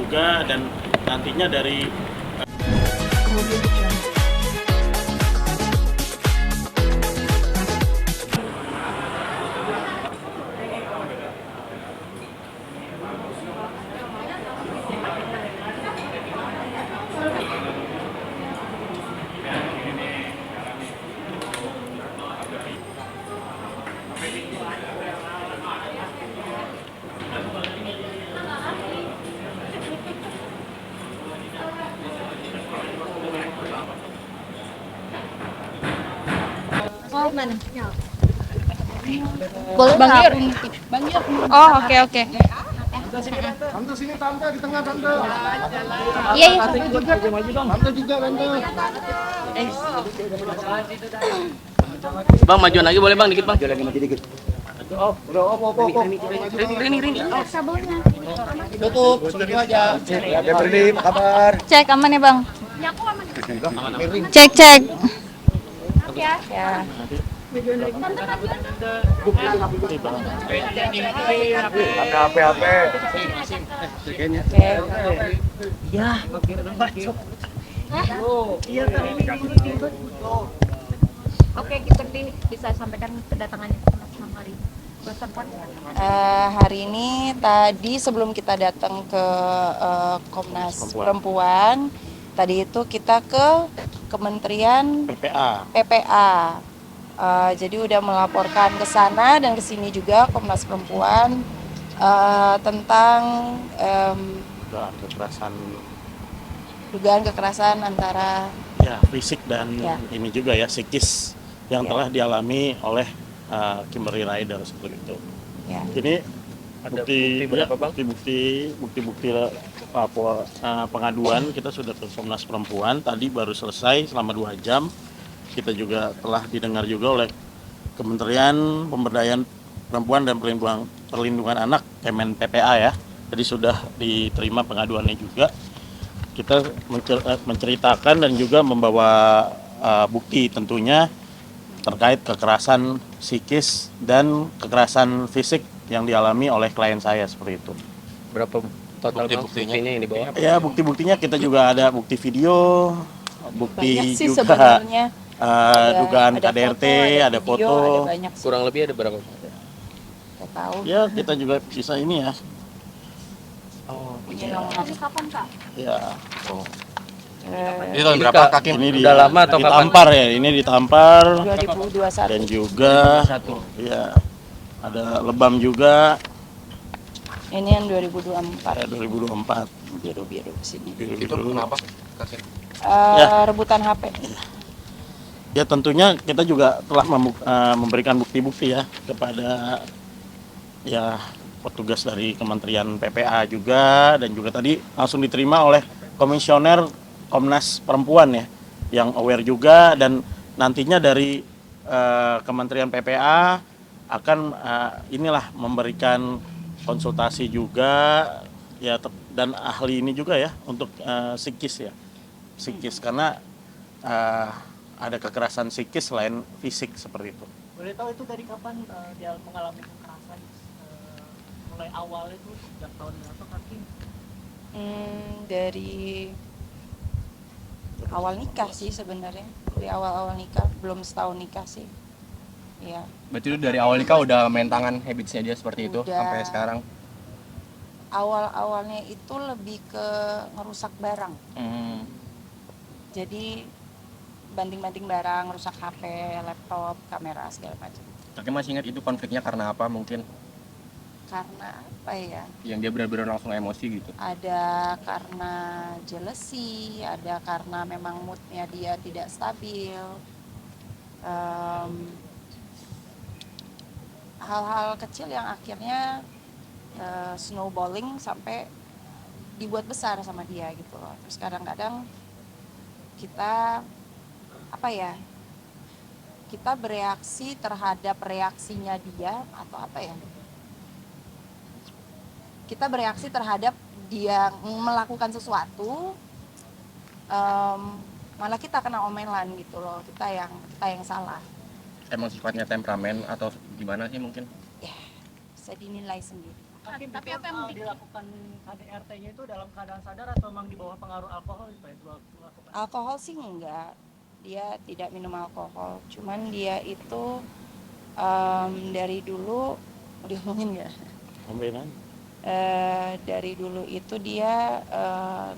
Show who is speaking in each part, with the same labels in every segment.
Speaker 1: juga, dan nantinya dari
Speaker 2: Oh, mana?
Speaker 3: Boleh
Speaker 2: Bang
Speaker 3: nggak
Speaker 2: Yur.
Speaker 3: aku nitip?
Speaker 2: Bang Yur. Oh, oke oke.
Speaker 4: Tante sini tante di tengah tante.
Speaker 2: Iya, iya.
Speaker 4: Tante juga tante.
Speaker 5: Bang, majuan lagi boleh bang, dikit bang.
Speaker 4: Oh, udah
Speaker 5: Rini.
Speaker 2: Sabunnya.
Speaker 4: tutup segitu aja. Ya Berli, apa kabar?
Speaker 3: Cek aman ya bang? Cek. Ya.
Speaker 4: Ada HP.
Speaker 2: Oke, kita bisa sampaikan kedatangannya ke Mas hari.
Speaker 3: Hari ini tadi sebelum kita datang ke Komnas Perempuan, tadi itu kita ke Kementerian PPA. Jadi udah melaporkan ke sana dan ke sini juga Komnas Perempuan tentang dugaan kekerasan antara
Speaker 1: ya fisik dan
Speaker 3: Ya.
Speaker 1: ini juga ya psikis yang
Speaker 3: Ya.
Speaker 1: telah dialami oleh Kimberly Rider seperti itu.
Speaker 3: ya.
Speaker 1: Ini
Speaker 5: Ada bukti berapa, Bang?
Speaker 1: bukti pengaduan kita sudah ke Komnas Perempuan tadi baru selesai selama 2 jam. Kita juga telah didengar juga oleh Kementerian Pemberdayaan Perempuan dan Perlindungan Anak Kemen PPA ya. Jadi sudah diterima pengaduannya juga. Kita menceritakan dan juga membawa bukti tentunya terkait kekerasan psikis dan kekerasan fisik yang dialami oleh klien saya seperti itu.
Speaker 5: Berapa total buktinya yang dibawa?
Speaker 1: Ya bukti-buktinya kita juga ada bukti video, bukti
Speaker 3: Banyak sih
Speaker 1: juga
Speaker 3: sebenarnya.
Speaker 1: dugaan
Speaker 3: Ada
Speaker 1: KDRT, ada
Speaker 3: video,
Speaker 1: foto.
Speaker 3: ada banyak sih.
Speaker 5: Kurang lebih ada berapa?
Speaker 3: Nggak tahu.
Speaker 1: Ya kita juga bisa ini ya.
Speaker 5: Oh,
Speaker 3: Punya nomor.
Speaker 2: Kapan, Kak?
Speaker 1: Ya.
Speaker 4: Ini tahun berapa kaki?
Speaker 1: Ini
Speaker 5: Udah lama atau kapan?
Speaker 1: ditampar ya. Ini ditampar
Speaker 3: 2021.
Speaker 1: dan juga ya ada lebam juga
Speaker 3: Ini yang 2024.
Speaker 1: ya 2024.
Speaker 3: Biru-biru sini.
Speaker 4: Itu kenapa? Kaki.
Speaker 3: Rebutan HP.
Speaker 1: Ya tentunya kita juga telah memberikan bukti-bukti ya kepada ya petugas dari Kementerian PPA juga, dan juga tadi langsung diterima oleh Komisioner Komnas Perempuan ya yang aware juga, dan nantinya dari Kementerian PPA akan inilah memberikan konsultasi juga ya dan ahli ini juga ya untuk psikis karena ada kekerasan psikis selain fisik seperti itu.
Speaker 6: Boleh tahu itu dari kapan dia mengalami kekerasan? Mulai awal itu sejak tahun berapa kaki?
Speaker 3: Dari awal nikah sih sebenarnya. Dari awal nikah, belum setahun nikah sih. Iya.
Speaker 7: Berarti itu dari awal nikah udah main tangan habitsnya dia seperti itu
Speaker 3: Udah.
Speaker 7: sampai sekarang.
Speaker 3: Awalnya itu lebih ke ngerusak barang. Jadi banting-banting barang, rusak HP, laptop, kamera segala macam.
Speaker 7: Tapi masih ingat itu konfliknya karena apa mungkin?
Speaker 3: Karena apa ya?
Speaker 7: Yang dia benar-benar langsung emosi gitu.
Speaker 3: Ada karena jealousy, ada karena memang moodnya dia tidak stabil. Hal-hal kecil yang akhirnya snowballing sampai dibuat besar sama dia gitu loh. Terus kadang-kadang kita kita bereaksi terhadap reaksinya dia atau apa ya? Kita bereaksi terhadap dia melakukan sesuatu, malah kita kena omelan gitu loh. Kita yang salah.
Speaker 7: Emang sifatnya temperamen atau gimana sih mungkin?
Speaker 3: Ya, bisa dinilai sendiri.
Speaker 6: Hakim,
Speaker 2: Tapi
Speaker 6: itu,
Speaker 2: apa yang
Speaker 6: dilakukan KDRT-nya itu dalam keadaan sadar atau memang di bawah pengaruh alkohol itu ya dilakukan?
Speaker 3: Alkohol sih enggak, dia tidak minum alkohol, cuman dia itu dari dulu diomongin ya.
Speaker 1: Sampean.
Speaker 3: Dari dulu itu dia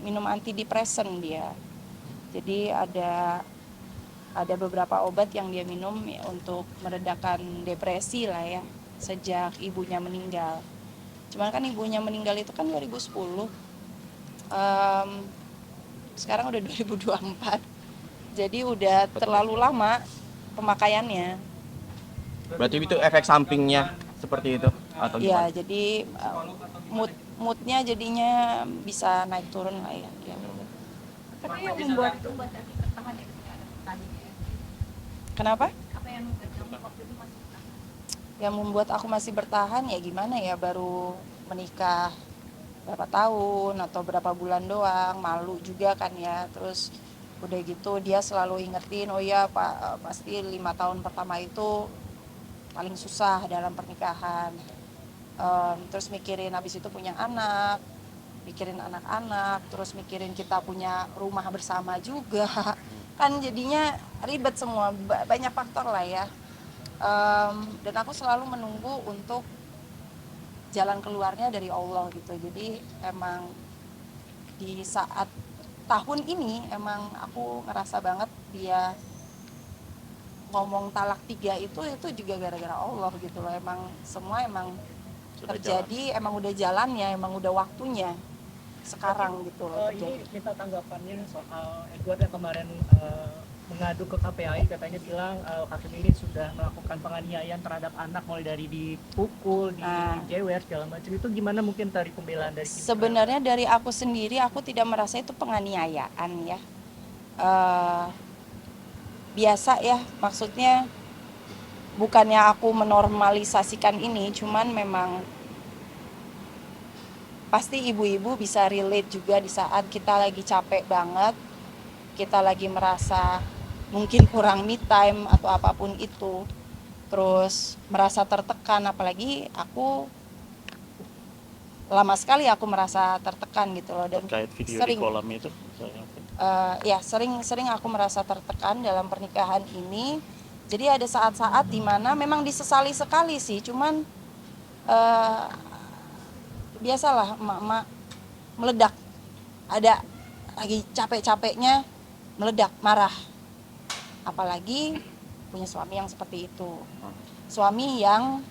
Speaker 3: minum antidepresan dia. Jadi ada beberapa obat yang dia minum ya, untuk meredakan depresi lah ya, sejak ibunya meninggal. Cuman kan ibunya meninggal itu kan 2010. Sekarang udah 2024. Jadi udah terlalu lama pemakaiannya.
Speaker 7: Berarti itu efek sampingnya seperti itu atau
Speaker 3: Ya,
Speaker 7: gimana?
Speaker 3: jadi moodnya jadinya bisa naik turun lah ya.
Speaker 2: Tapi yang membuat tadi tertahan ya tadi.
Speaker 3: Kenapa?
Speaker 2: Apa yang membuat kamu waktu itu masih bertahan?
Speaker 3: Yang membuat aku masih bertahan ya gimana ya, baru menikah berapa tahun atau berapa bulan doang, malu juga kan ya. Terus udah gitu dia selalu ingetin, oh ya Pak, pasti 5 tahun pertama itu paling susah dalam pernikahan. Terus mikirin habis itu punya anak, mikirin anak-anak, terus mikirin kita punya rumah bersama juga. Kan jadinya ribet semua, banyak faktor lah ya. Dan aku selalu menunggu untuk jalan keluarnya dari Allah gitu. Jadi emang di saat tahun ini emang aku ngerasa banget dia ngomong talak 3 itu juga gara-gara Allah gitu loh. Emang semua emang
Speaker 1: Sudah
Speaker 3: terjadi, emang udah jalannya, emang udah waktunya sekarang gitu loh terjadi.
Speaker 6: Ini minta tanggapannya soal Edward yang kemarin mengadu ke KPAI, katanya bilang hakim ini sudah melakukan penganiayaan terhadap anak mulai dari dipukul, dijewer segala macam. Itu gimana mungkin dari pembelaan dari kita?
Speaker 3: Sebenarnya dari aku sendiri aku tidak merasa itu penganiayaan ya. Biasa ya, maksudnya bukannya aku menormalisasikan ini, cuman memang pasti ibu-ibu bisa relate juga di saat kita lagi capek banget, kita lagi merasa mungkin kurang me time atau apapun itu, terus merasa tertekan. Apalagi aku lama sekali aku merasa tertekan gitu loh, dan
Speaker 1: Terkait video
Speaker 3: sering
Speaker 1: di kolam itu.
Speaker 3: ya sering aku merasa tertekan dalam pernikahan ini. Jadi ada saat-saat dimana memang disesali sekali sih, cuman biasalah emak-emak meledak, ada lagi capek-capeknya meledak, marah. Apalagi punya suami yang seperti itu, suami yang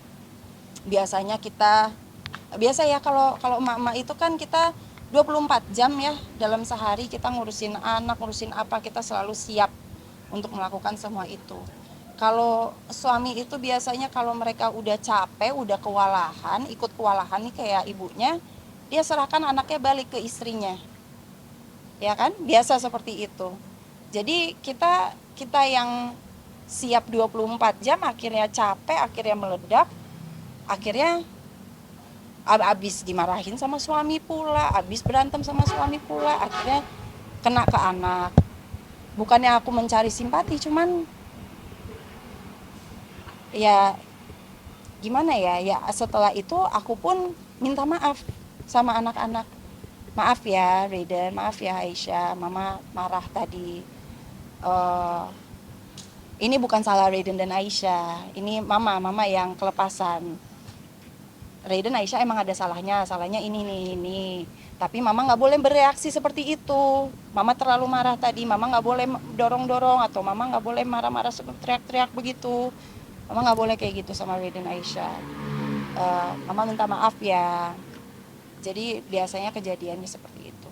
Speaker 3: biasanya biasa ya, kalau emak-emak itu kan kita 24 jam ya dalam sehari, kita ngurusin anak, ngurusin apa, kita selalu siap untuk melakukan semua itu. Kalau suami itu biasanya kalau mereka udah capek, udah kewalahan, ikut kewalahan nih kayak ibunya, dia serahkan anaknya balik ke istrinya. Ya kan? Biasa seperti itu. Jadi kita yang siap 24 jam akhirnya capek, akhirnya meledak, akhirnya abis dimarahin sama suami pula, abis berantem sama suami pula, akhirnya kena ke anak. Bukannya aku mencari simpati, cuman ya gimana ya, setelah itu aku pun minta maaf sama anak-anak. Maaf ya Raiden, maaf ya Aisyah, mama marah tadi. Ini bukan salah Raiden dan Aisyah, ini mama yang kelepasan. Raiden, Aisyah emang ada salahnya ini. Tapi mama nggak boleh bereaksi seperti itu. Mama terlalu marah tadi, mama nggak boleh dorong-dorong, atau mama nggak boleh marah-marah teriak-teriak begitu. Mama nggak boleh kayak gitu sama Raiden, Aisyah. Mama minta maaf ya. Jadi biasanya kejadiannya seperti itu.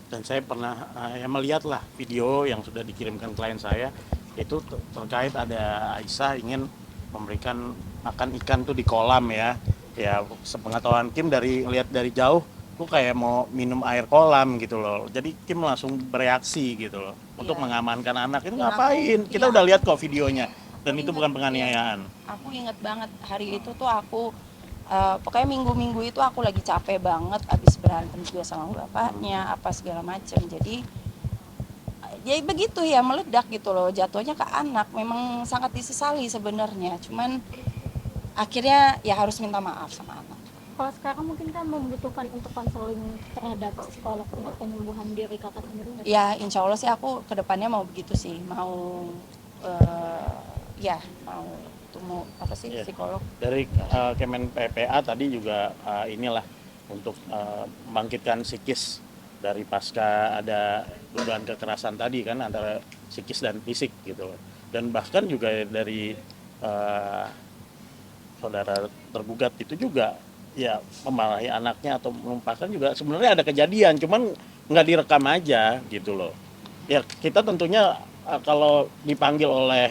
Speaker 1: Dan saya pernah melihat lah video yang sudah dikirimkan klien saya, itu terkait ada Aisyah ingin memberikan makan ikan tuh di kolam ya. Ya sepengetahuan Kim lihat dari jauh tuh kayak mau minum air kolam gitu loh. Jadi Kim langsung bereaksi gitu loh untuk mengamankan anak. Itu ngapain? Kita udah lihat kok videonya. Dan itu bukan penganiayaan.
Speaker 3: Aku inget banget hari itu tuh aku pokoknya minggu-minggu itu aku lagi capek banget, abis berantem juga sama bapaknya apa segala macam. Jadi ya begitu ya, meledak gitu loh, jatuhnya ke anak. Memang sangat disesali sebenarnya, cuman akhirnya ya harus minta maaf sama anak.
Speaker 8: Kalau sekarang mungkin kan membutuhkan untuk konseling terhadap psikolog untuk penyembuhan diri kakak sendiri nggak?
Speaker 3: Ya, insya Allah sih aku kedepannya mau begitu sih, mau mau ketemu apa sih
Speaker 1: Iya.
Speaker 3: psikolog.
Speaker 1: Dari Kemen PPA tadi juga inilah untuk membangkitkan psikis dari pasca ada dugaan kekerasan tadi kan antara psikis dan fisik gitu. Dan bahkan juga dari saudara tergugat itu juga ya memarahi anaknya atau menumpahkan juga sebenarnya ada kejadian, cuman nggak direkam aja gitu loh. Ya kita tentunya kalau dipanggil oleh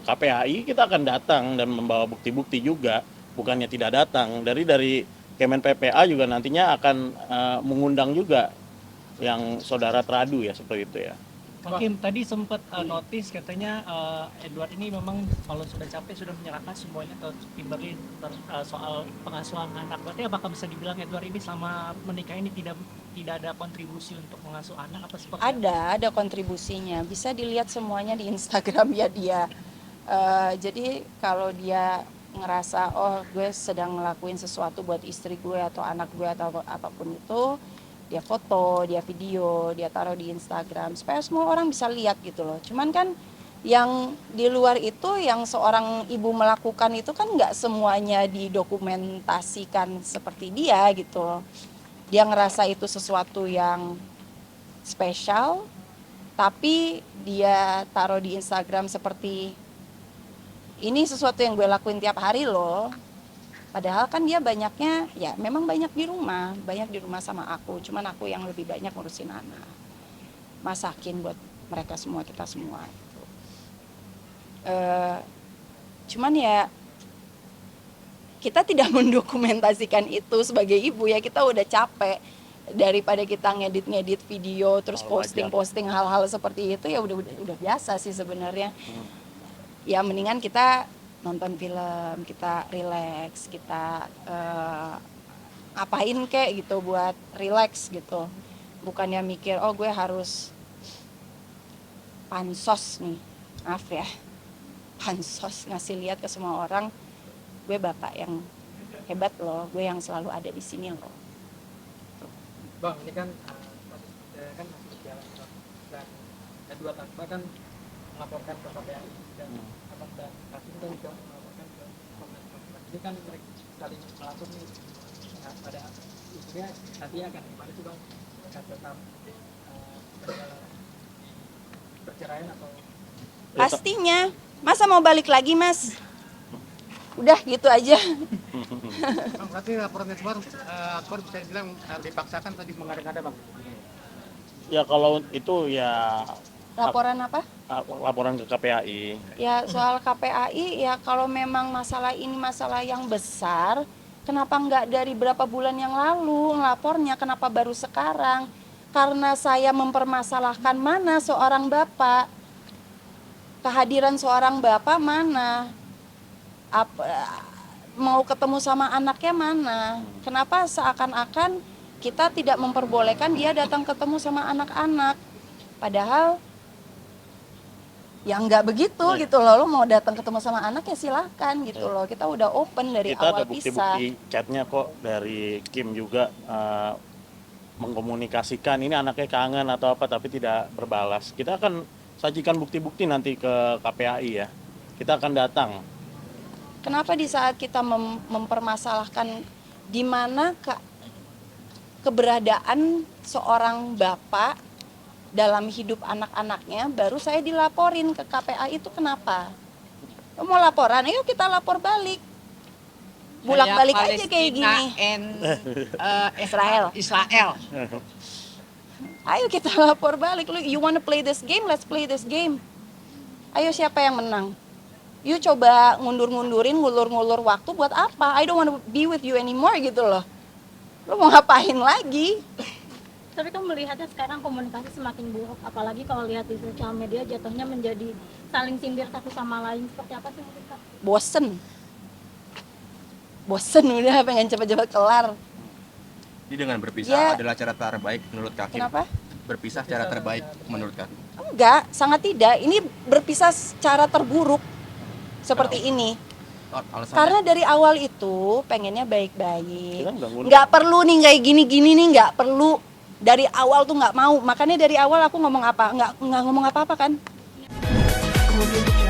Speaker 1: KPAI kita akan datang dan membawa bukti-bukti juga, bukannya tidak datang. Dari Kemen PPA juga nantinya akan mengundang juga yang saudara teradu ya seperti itu ya.
Speaker 6: Hakim tadi sempat notice katanya Edward ini memang kalau sudah capek sudah menyerahkan semuanya ke Kimberly soal pengasuhan anak. Berarti apakah bisa dibilang Edward ini selama menikah ini tidak ada kontribusi untuk mengasuh anak apa seperti itu?
Speaker 3: Ada kontribusinya, bisa dilihat semuanya di Instagram ya dia. Jadi kalau dia ngerasa oh gue sedang ngelakuin sesuatu buat istri gue atau anak gue atau apapun itu, dia foto, dia video, dia taruh di Instagram supaya semua orang bisa lihat gitu loh. Cuman kan yang di luar itu yang seorang ibu melakukan itu kan nggak semuanya didokumentasikan seperti dia gitu loh. Dia ngerasa itu sesuatu yang spesial, tapi dia taruh di Instagram seperti ini sesuatu yang gue lakuin tiap hari loh. Padahal kan dia banyaknya, ya memang banyak di rumah sama aku. Cuman aku yang lebih banyak ngurusin anak. Masakin buat mereka semua, kita semua. Cuman ya, kita tidak mendokumentasikan itu sebagai ibu ya. Kita udah capek. Daripada kita ngedit video, terus posting hal-hal seperti itu, ya udah biasa sih sebenarnya. Ya mendingan kita nonton film, kita relax, kita ngapain kek gitu buat relax gitu. Bukannya mikir, oh gue harus pansos nih, maaf ya, pansos ngasih lihat ke semua orang, gue bapak yang hebat loh, gue yang selalu ada di sini loh.
Speaker 6: Bang, ini kan kan masih berjalan dan Edward Akbar kan melaporkan ke KPAI dan Hakim kan juga melaporkan ke Komnas Perempuan. Ini kan mereka saling melapor nih pada istrinya nanti akan gimana sih bang? Akan tetap perceraian atau?
Speaker 3: Pastinya, masa mau balik lagi mas? Udah gitu aja.
Speaker 4: Bang, berarti laporan Edward Akbar bisa dibilang dipaksakan tadi mengada-ngada bang?
Speaker 1: Ya kalau itu ya
Speaker 3: Laporan apa?
Speaker 1: laporan ke KPAI.
Speaker 3: Ya soal KPAI ya kalau memang masalah ini masalah yang besar, kenapa nggak dari berapa bulan yang lalu ngelapornya, kenapa baru sekarang? Karena saya mempermasalahkan mana seorang bapak, kehadiran seorang bapak mana, mau ketemu sama anaknya mana? Kenapa seakan-akan kita tidak memperbolehkan dia datang ketemu sama anak-anak? Padahal ya nggak begitu gitu loh, lo mau datang ketemu sama anak ya silahkan gitu loh, kita udah open dari
Speaker 1: Kita
Speaker 3: awal
Speaker 1: ada
Speaker 3: pisah.
Speaker 1: bukti-bukti chatnya kok dari Kim juga mengkomunikasikan ini anaknya kangen atau apa tapi tidak berbalas. Kita akan sajikan bukti-bukti nanti ke KPAI ya, kita akan datang.
Speaker 3: Kenapa di saat kita mempermasalahkan di mana keberadaan seorang bapak dalam hidup anak-anaknya, baru saya dilaporin ke KPAI itu kenapa? Lo mau laporan? Ayo kita lapor balik. Bulak-balik aja kayak gini. Israel. Ayo kita lapor balik. You wanna play this game? Let's play this game. Ayo siapa yang menang? You coba ngundur-ngundurin, ngulur-ngulur waktu buat apa? I don't wanna be with you anymore gitu loh. Lo mau ngapain lagi?
Speaker 8: Tapi kan melihatnya sekarang komunikasi semakin buruk, apalagi kalau lihat di sosial media jatuhnya menjadi saling sindir satu sama lain. Seperti apa sih mungkin Kak? Bosen udah pengen cepet-cepet kelar.
Speaker 7: Jadi dengan berpisah
Speaker 3: Ya.
Speaker 7: adalah cara terbaik menurut Hakim.
Speaker 3: Kenapa?
Speaker 7: Berpisah cara terbaik menurut Hakim.
Speaker 3: Enggak, sangat tidak. Ini berpisah secara terburuk seperti ini.
Speaker 7: Alasannya?
Speaker 3: Karena dari awal itu pengennya baik-baik.
Speaker 1: Kita nggak ngundang.
Speaker 3: Nggak perlu nih kayak gini-gini nih, nggak perlu. Dari awal tuh nggak mau. Makanya dari awal aku ngomong apa, nggak ngomong apa-apa kan. Kemudian